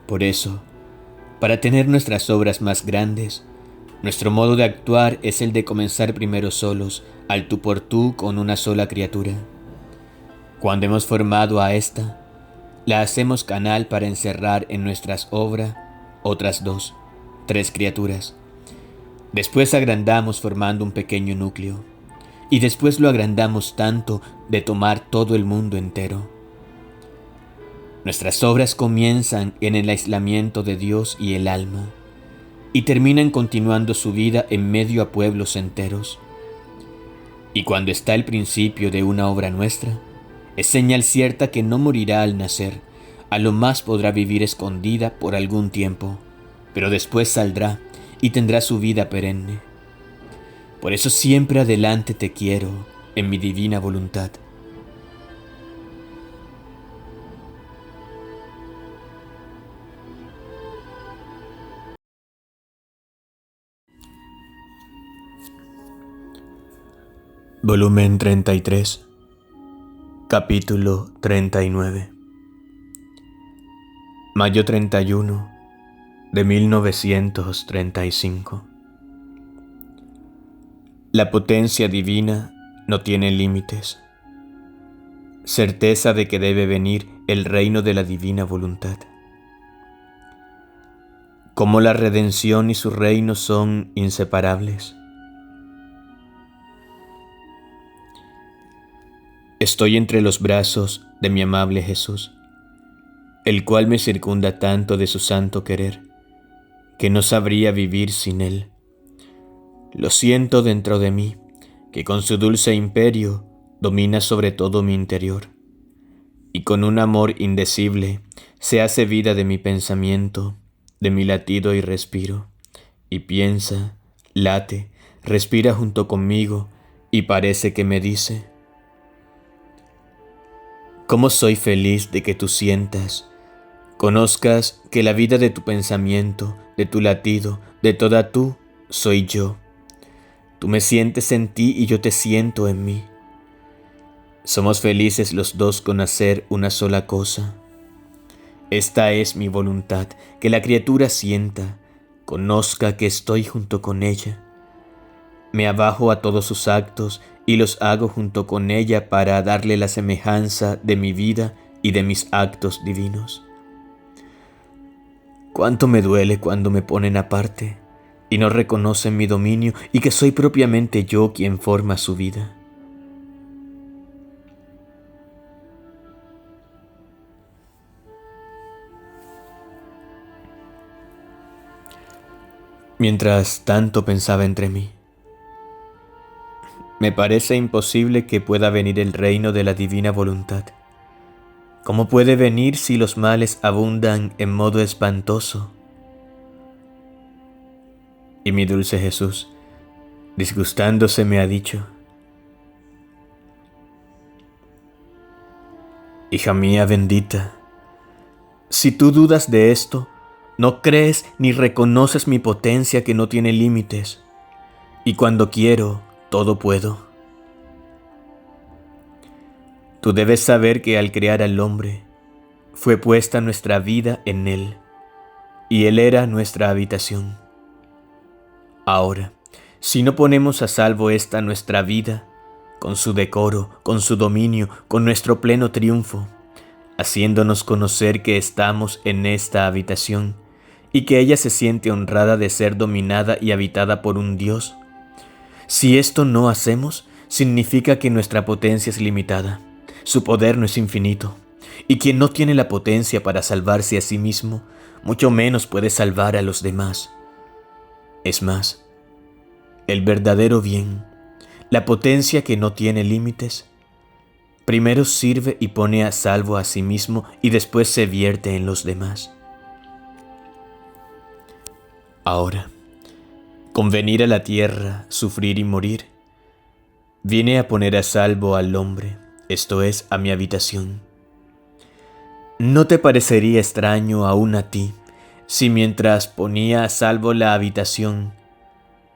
Por eso, para tener nuestras obras más grandes, nuestro modo de actuar es el de comenzar primero solos, al tú por tú con una sola criatura. Cuando hemos formado a esta, la hacemos canal para encerrar en nuestras obras otras 2, 3 criaturas. Después agrandamos formando un pequeño núcleo, y después lo agrandamos tanto de tomar todo el mundo entero. Nuestras obras comienzan en el aislamiento de Dios y el alma, y terminan continuando su vida en medio a pueblos enteros. Y cuando está el principio de una obra nuestra, es señal cierta que no morirá al nacer, a lo más podrá vivir escondida por algún tiempo, pero después saldrá y tendrá su vida perenne. Por eso siempre adelante te quiero en mi divina voluntad. Volumen 33, capítulo 39. Mayo 31 de 1935. La potencia divina no tiene límites. Certeza de que debe venir el reino de la divina voluntad. Como la redención y su reino son inseparables. Estoy entre los brazos de mi amable Jesús, el cual me circunda tanto de su santo querer, que no sabría vivir sin él. Lo siento dentro de mí, que con su dulce imperio domina sobre todo mi interior, y con un amor indecible se hace vida de mi pensamiento, de mi latido y respiro, y piensa, late, respira junto conmigo, y parece que me dice: ¿cómo soy feliz de que tú sientas, conozcas que la vida de tu pensamiento, de tu latido, de toda tú, soy yo? Tú me sientes en ti y yo te siento en mí. Somos felices los dos con hacer una sola cosa. Esta es mi voluntad, que la criatura sienta, conozca que estoy junto con ella. Me abajo a todos sus actos y los hago junto con ella para darle la semejanza de mi vida y de mis actos divinos. Cuánto me duele cuando me ponen aparte y no reconocen mi dominio y que soy propiamente yo quien forma su vida. Mientras tanto pensaba entre mí: me parece imposible que pueda venir el reino de la divina voluntad. ¿Cómo puede venir si los males abundan en modo espantoso? Y mi dulce Jesús, disgustándose, me ha dicho: hija mía bendita, si tú dudas de esto, no crees ni reconoces mi potencia que no tiene límites, y cuando quiero, todo puedo. Tú debes saber que al crear al hombre, fue puesta nuestra vida en él, y él era nuestra habitación. Ahora, si no ponemos a salvo esta nuestra vida, con su decoro, con su dominio, con nuestro pleno triunfo, haciéndonos conocer que estamos en esta habitación, y que ella se siente honrada de ser dominada y habitada por un Dios, si esto no hacemos, significa que nuestra potencia es limitada, su poder no es infinito, y quien no tiene la potencia para salvarse a sí mismo, mucho menos puede salvar a los demás. Es más, el verdadero bien, la potencia que no tiene límites, primero sirve y pone a salvo a sí mismo y después se vierte en los demás. Ahora, con venir a la tierra, sufrir y morir, viene a poner a salvo al hombre, esto es, a mi habitación. ¿No te parecería extraño aún a ti, si mientras ponía a salvo la habitación,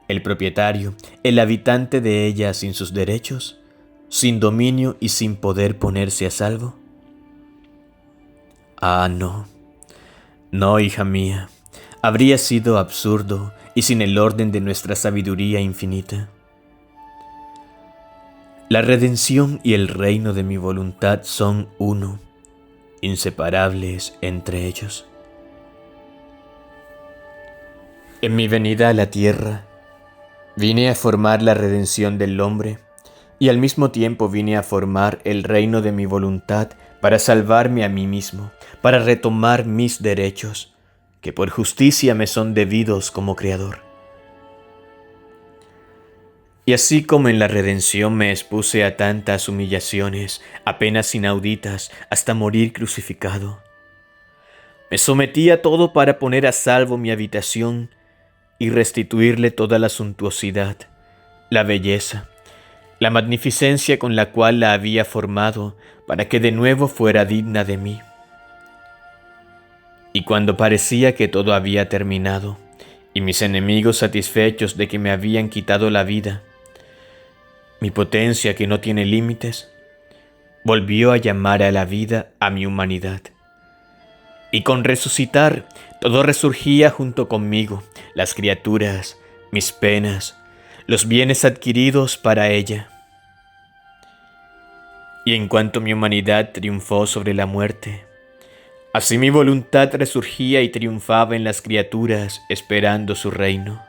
el propietario, el habitante de ella sin sus derechos, sin dominio y sin poder ponerse a salvo? Ah, no, no, hija mía, habría sido absurdo y sin el orden de nuestra sabiduría infinita. La redención y el reino de mi voluntad son uno, inseparables entre ellos. En mi venida a la tierra, vine a formar la redención del hombre y al mismo tiempo vine a formar el reino de mi voluntad para salvarme a mí mismo, para retomar mis derechos, que por justicia me son debidos como Creador. Y así como en la redención me expuse a tantas humillaciones, apenas inauditas, hasta morir crucificado, me sometí a todo para poner a salvo mi habitación y restituirle toda la suntuosidad, la belleza, la magnificencia con la cual la había formado para que de nuevo fuera digna de mí. Y cuando parecía que todo había terminado, y mis enemigos satisfechos de que me habían quitado la vida, mi potencia que no tiene límites, volvió a llamar a la vida a mi humanidad. Y con resucitar, todo resurgía junto conmigo, las criaturas, mis penas, los bienes adquiridos para ella. Y en cuanto mi humanidad triunfó sobre la muerte, así mi voluntad resurgía y triunfaba en las criaturas esperando su reino.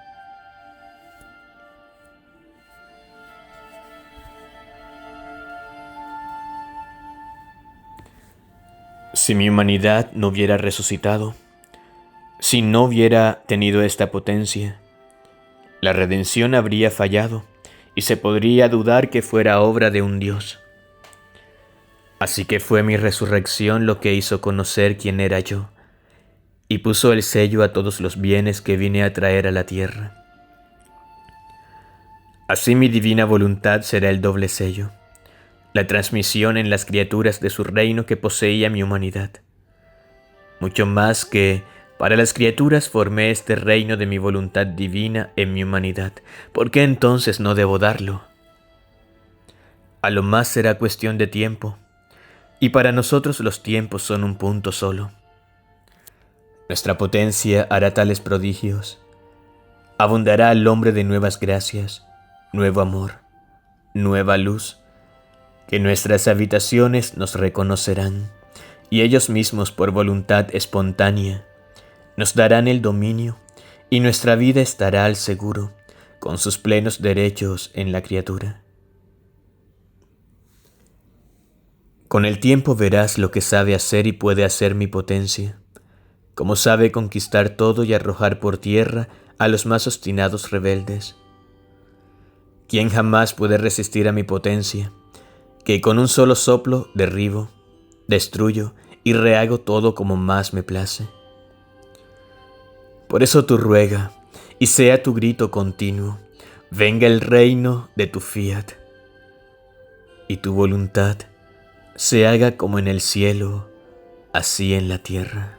Si mi humanidad no hubiera resucitado, si no hubiera tenido esta potencia, la redención habría fallado y se podría dudar que fuera obra de un Dios. Así que fue mi resurrección lo que hizo conocer quién era yo y puso el sello a todos los bienes que vine a traer a la tierra. Así mi divina voluntad será el doble sello, la transmisión en las criaturas de su reino que poseía mi humanidad. Mucho más que para las criaturas formé este reino de mi voluntad divina en mi humanidad, ¿por qué entonces no debo darlo? A lo más será cuestión de tiempo, y para nosotros los tiempos son un punto solo. Nuestra potencia hará tales prodigios, abundará al hombre de nuevas gracias, nuevo amor, nueva luz, que nuestras habitaciones nos reconocerán, y ellos mismos por voluntad espontánea nos darán el dominio, y nuestra vida estará al seguro, con sus plenos derechos en la criatura. Con el tiempo verás lo que sabe hacer y puede hacer mi potencia, cómo sabe conquistar todo y arrojar por tierra a los más obstinados rebeldes. ¿Quién jamás puede resistir a mi potencia, que con un solo soplo derribo, destruyo y rehago todo como más me place? Por eso tú ruega, y sea tu grito continuo, venga el reino de tu fiat, y tu voluntad se haga como en el cielo, así en la tierra.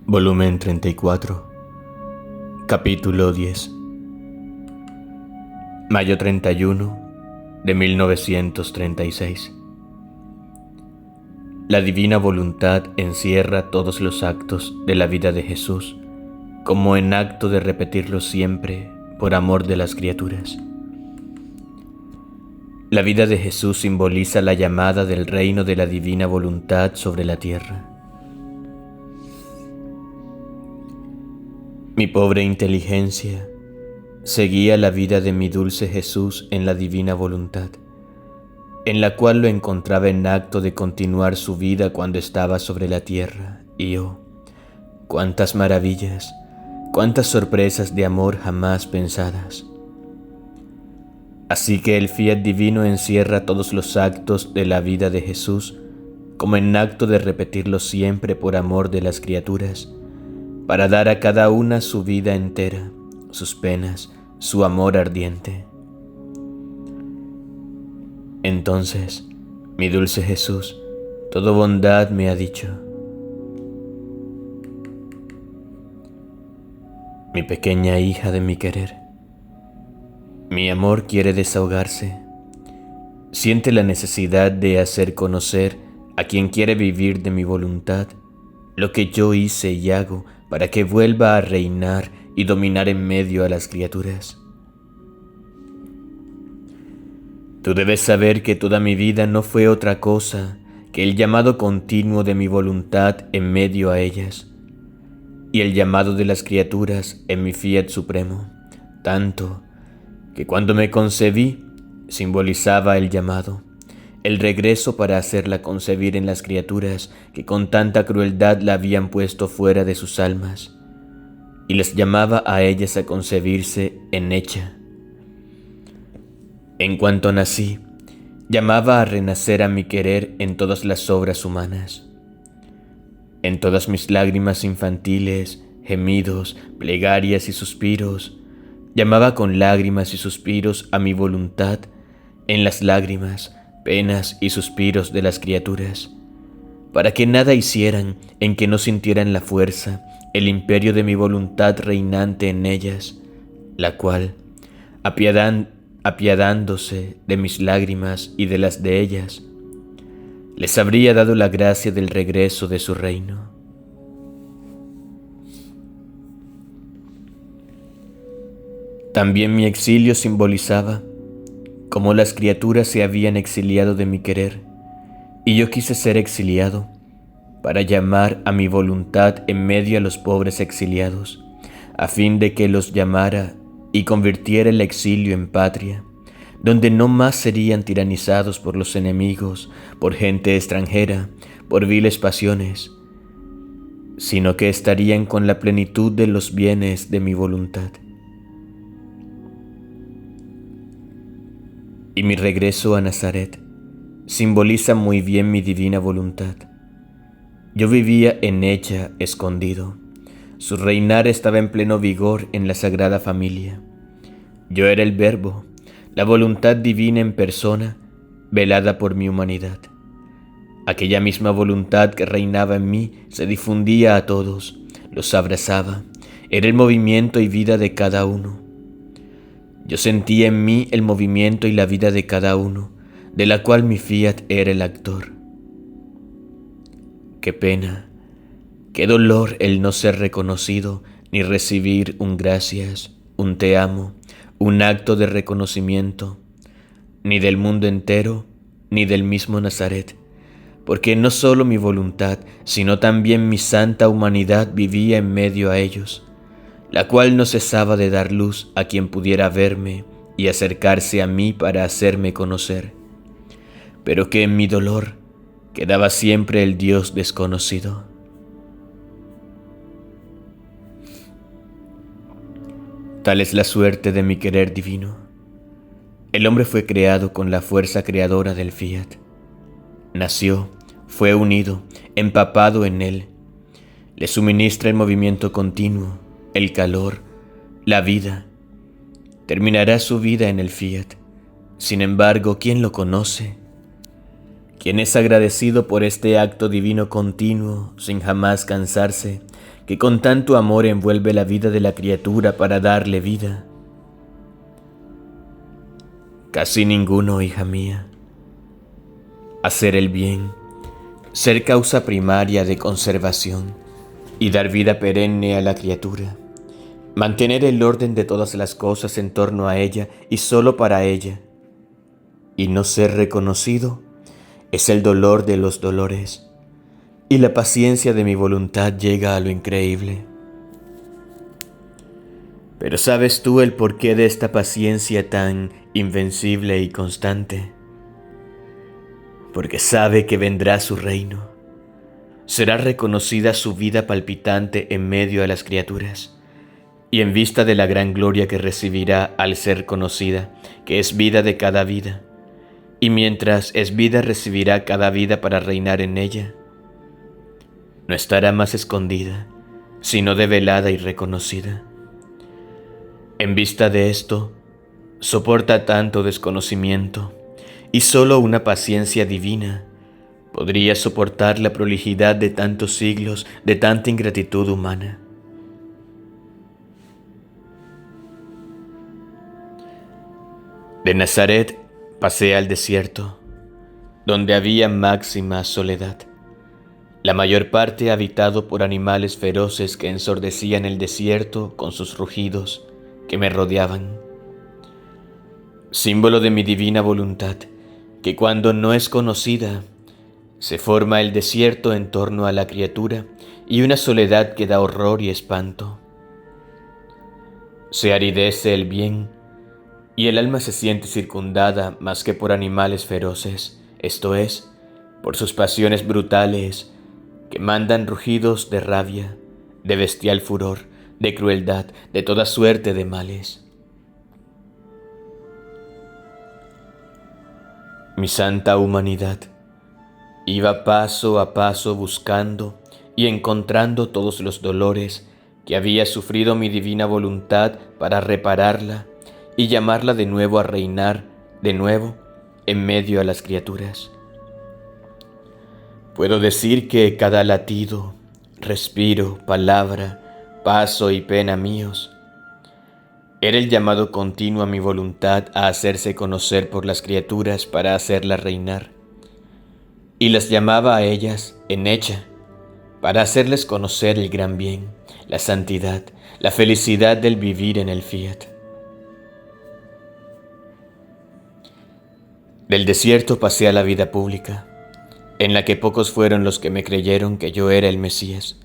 Volumen 34, capítulo 10. Mayo 31 de 1936. La divina voluntad encierra todos los actos de la vida de Jesús, como en acto de repetirlos siempre por amor de las criaturas. La vida de Jesús simboliza la llamada del reino de la divina voluntad sobre la tierra. Mi pobre inteligencia seguía la vida de mi dulce Jesús en la divina voluntad, en la cual lo encontraba en acto de continuar su vida cuando estaba sobre la tierra, y oh, cuántas maravillas, cuántas sorpresas de amor jamás pensadas. Así que el fiat divino encierra todos los actos de la vida de Jesús, como en acto de repetirlos siempre por amor de las criaturas, para dar a cada una su vida entera, sus penas, su amor ardiente. Entonces, mi dulce Jesús, todo bondad me ha dicho: mi pequeña hija de mi querer, mi amor quiere desahogarse, siente la necesidad de hacer conocer a quien quiere vivir de mi voluntad lo que yo hice y hago para que vuelva a reinar y dominar en medio a las criaturas. Tú debes saber que toda mi vida no fue otra cosa que el llamado continuo de mi voluntad en medio a ellas, y el llamado de las criaturas en mi fiat supremo, tanto que cuando me concebí simbolizaba el llamado, el regreso para hacerla concebir en las criaturas que con tanta crueldad la habían puesto fuera de sus almas, y les llamaba a ellas a concebirse en ella. En cuanto nací, llamaba a renacer a mi querer en todas las obras humanas, en todas mis lágrimas infantiles, gemidos, plegarias y suspiros. Llamaba con lágrimas y suspiros a mi voluntad, en las lágrimas, penas y suspiros de las criaturas, para que nada hicieran en que no sintieran la fuerza, el imperio de mi voluntad reinante en ellas, la cual, apiadándose de mis lágrimas y de las de ellas, les habría dado la gracia del regreso de su reino. También mi exilio simbolizaba cómo las criaturas se habían exiliado de mi querer, y yo quise ser exiliado para llamar a mi voluntad en medio a los pobres exiliados, a fin de que los llamara y convirtiera el exilio en patria, donde no más serían tiranizados por los enemigos, por gente extranjera, por viles pasiones, sino que estarían con la plenitud de los bienes de mi voluntad. Y mi regreso a Nazaret simboliza muy bien mi divina voluntad. Yo vivía en ella escondido. Su reinar estaba en pleno vigor en la Sagrada Familia. Yo era el Verbo, la voluntad divina en persona, velada por mi humanidad. Aquella misma voluntad que reinaba en mí se difundía a todos, los abrazaba, era el movimiento y vida de cada uno. Yo sentía en mí el movimiento y la vida de cada uno, de la cual mi fiat era el actor. Qué pena, qué dolor el no ser reconocido ni recibir un gracias, un te amo, un acto de reconocimiento, ni del mundo entero, ni del mismo Nazaret, porque no solo mi voluntad, sino también mi santa humanidad vivía en medio a ellos, la cual no cesaba de dar luz a quien pudiera verme y acercarse a mí para hacerme conocer, pero que en mi dolor quedaba siempre el Dios desconocido. Tal es la suerte de mi querer divino. El hombre fue creado con la fuerza creadora del fiat. Nació, fue unido, empapado en él. Le suministra el movimiento continuo, el calor, la vida. Terminará su vida en el fiat. Sin embargo, ¿quién lo conoce? ¿Quién es agradecido por este acto divino continuo, sin jamás cansarse, que con tanto amor envuelve la vida de la criatura para darle vida? Casi ninguno, hija mía. Hacer el bien, ser causa primaria de conservación y dar vida perenne a la criatura, mantener el orden de todas las cosas en torno a ella y solo para ella, y no ser reconocido, es el dolor de los dolores, y la paciencia de mi voluntad llega a lo increíble. Pero ¿sabes tú el porqué de esta paciencia tan invencible y constante? Porque sabe que vendrá su reino. Será reconocida su vida palpitante en medio de las criaturas, y en vista de la gran gloria que recibirá al ser conocida, que es vida de cada vida, y mientras es vida recibirá cada vida para reinar en ella, no estará más escondida, sino develada y reconocida. En vista de esto, soporta tanto desconocimiento, y solo una paciencia divina podría soportar la prolijidad de tantos siglos de tanta ingratitud humana. De Nazaret pasé al desierto, donde había máxima soledad, la mayor parte habitado por animales feroces que ensordecían el desierto con sus rugidos que me rodeaban. Símbolo de mi divina voluntad, que cuando no es conocida, se forma el desierto en torno a la criatura y una soledad que da horror y espanto. Se aridece el bien y el alma se siente circundada más que por animales feroces, esto es, por sus pasiones brutales que mandan rugidos de rabia, de bestial furor, de crueldad, de toda suerte de males. Mi santa humanidad iba paso a paso buscando y encontrando todos los dolores que había sufrido mi divina voluntad para repararla y llamarla de nuevo a reinar, de nuevo en medio a las criaturas. Puedo decir que cada latido, respiro, palabra, paso y pena míos era el llamado continuo a mi voluntad a hacerse conocer por las criaturas para hacerlas reinar, y las llamaba a ellas en hecha para hacerles conocer el gran bien, la santidad, la felicidad del vivir en el fiat. Del desierto pasé a la vida pública, en la que pocos fueron los que me creyeron que yo era el Mesías,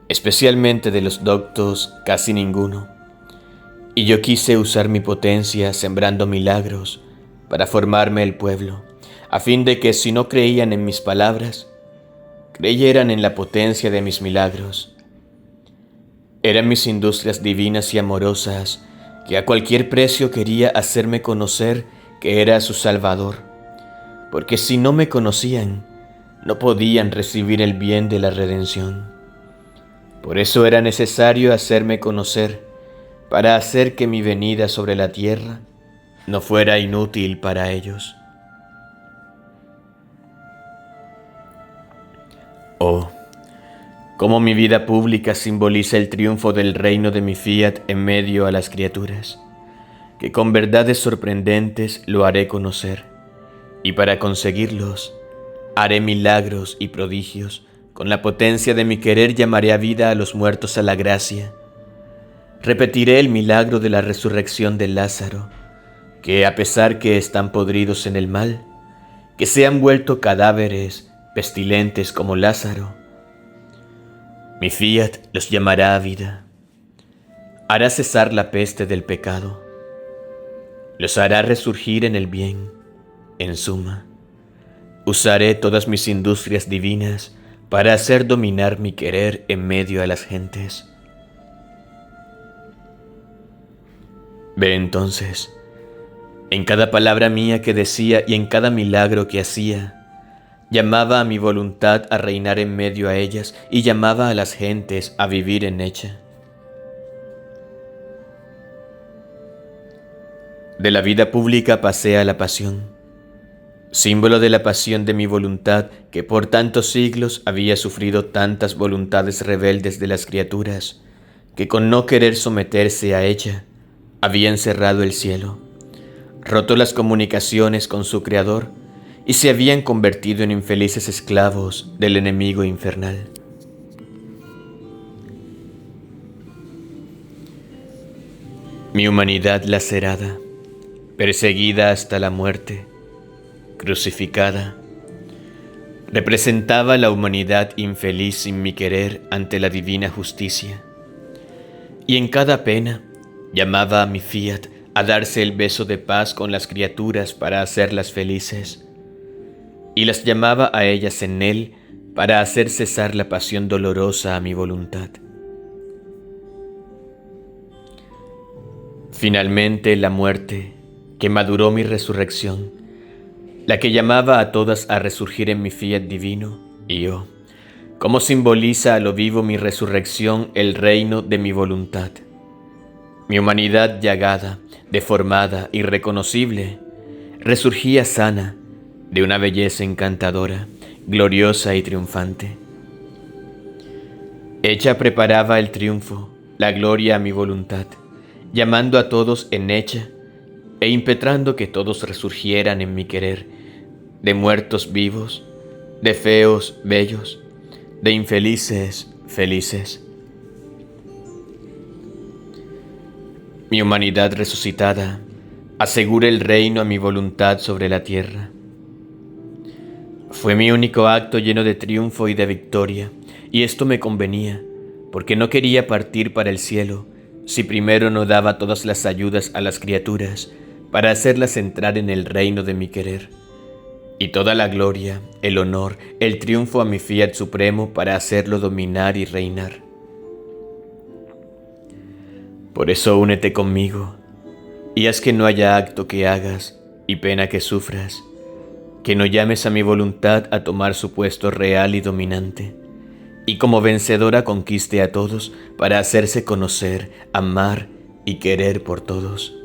especialmente de los doctos casi ninguno, y yo quise usar mi potencia sembrando milagros para formarme el pueblo, a fin de que si no creían en mis palabras, creyeran en la potencia de mis milagros. Eran mis industrias divinas y amorosas que a cualquier precio quería hacerme conocer que era su Salvador, porque si no me conocían, no podían recibir el bien de la redención. Por eso era necesario hacerme conocer, para hacer que mi venida sobre la tierra no fuera inútil para ellos. Oh, cómo mi vida pública simboliza el triunfo del reino de mi fiat en medio a las criaturas, que con verdades sorprendentes lo haré conocer, y para conseguirlos haré milagros y prodigios. Con la potencia de mi querer llamaré a vida a los muertos a la gracia. Repetiré el milagro de la resurrección de Lázaro, que a pesar que están podridos en el mal, que se han vuelto cadáveres pestilentes como Lázaro, mi fiat los llamará a vida. Hará cesar la peste del pecado, los hará resurgir en el bien. En suma, usaré todas mis industrias divinas para hacer dominar mi querer en medio a las gentes. Ve entonces, en cada palabra mía que decía y en cada milagro que hacía, llamaba a mi voluntad a reinar en medio a ellas y llamaba a las gentes a vivir en ella. De la vida pública pasé a la pasión, símbolo de la pasión de mi voluntad que por tantos siglos había sufrido tantas voluntades rebeldes de las criaturas, que con no querer someterse a ella, habían cerrado el cielo, roto las comunicaciones con su Creador, y se habían convertido en infelices esclavos del enemigo infernal. Mi humanidad lacerada, perseguida hasta la muerte, crucificada, representaba la humanidad infeliz sin mi querer ante la divina justicia, y en cada pena llamaba a mi fiat a darse el beso de paz con las criaturas para hacerlas felices, y las llamaba a ellas en él para hacer cesar la pasión dolorosa a mi voluntad. Finalmente la muerte, que maduró mi resurrección, la que llamaba a todas a resurgir en mi fiat divino, y yo, como simboliza a lo vivo mi resurrección el reino de mi voluntad. Mi humanidad llagada, deformada, irreconocible, resurgía sana, de una belleza encantadora, gloriosa y triunfante. Ella preparaba el triunfo, la gloria a mi voluntad, llamando a todos en ella e impetrando que todos resurgieran en mi querer, de muertos vivos, de feos bellos, de infelices felices. Mi humanidad resucitada asegura el reino a mi voluntad sobre la tierra. Fue mi único acto lleno de triunfo y de victoria, y esto me convenía, porque no quería partir para el cielo si primero no daba todas las ayudas a las criaturas para hacerlas entrar en el reino de mi querer, y toda la gloria, el honor, el triunfo a mi fiat supremo para hacerlo dominar y reinar. Por eso únete conmigo, y haz que no haya acto que hagas y pena que sufras, que no llames a mi voluntad a tomar su puesto real y dominante, y como vencedora conquiste a todos para hacerse conocer, amar y querer por todos.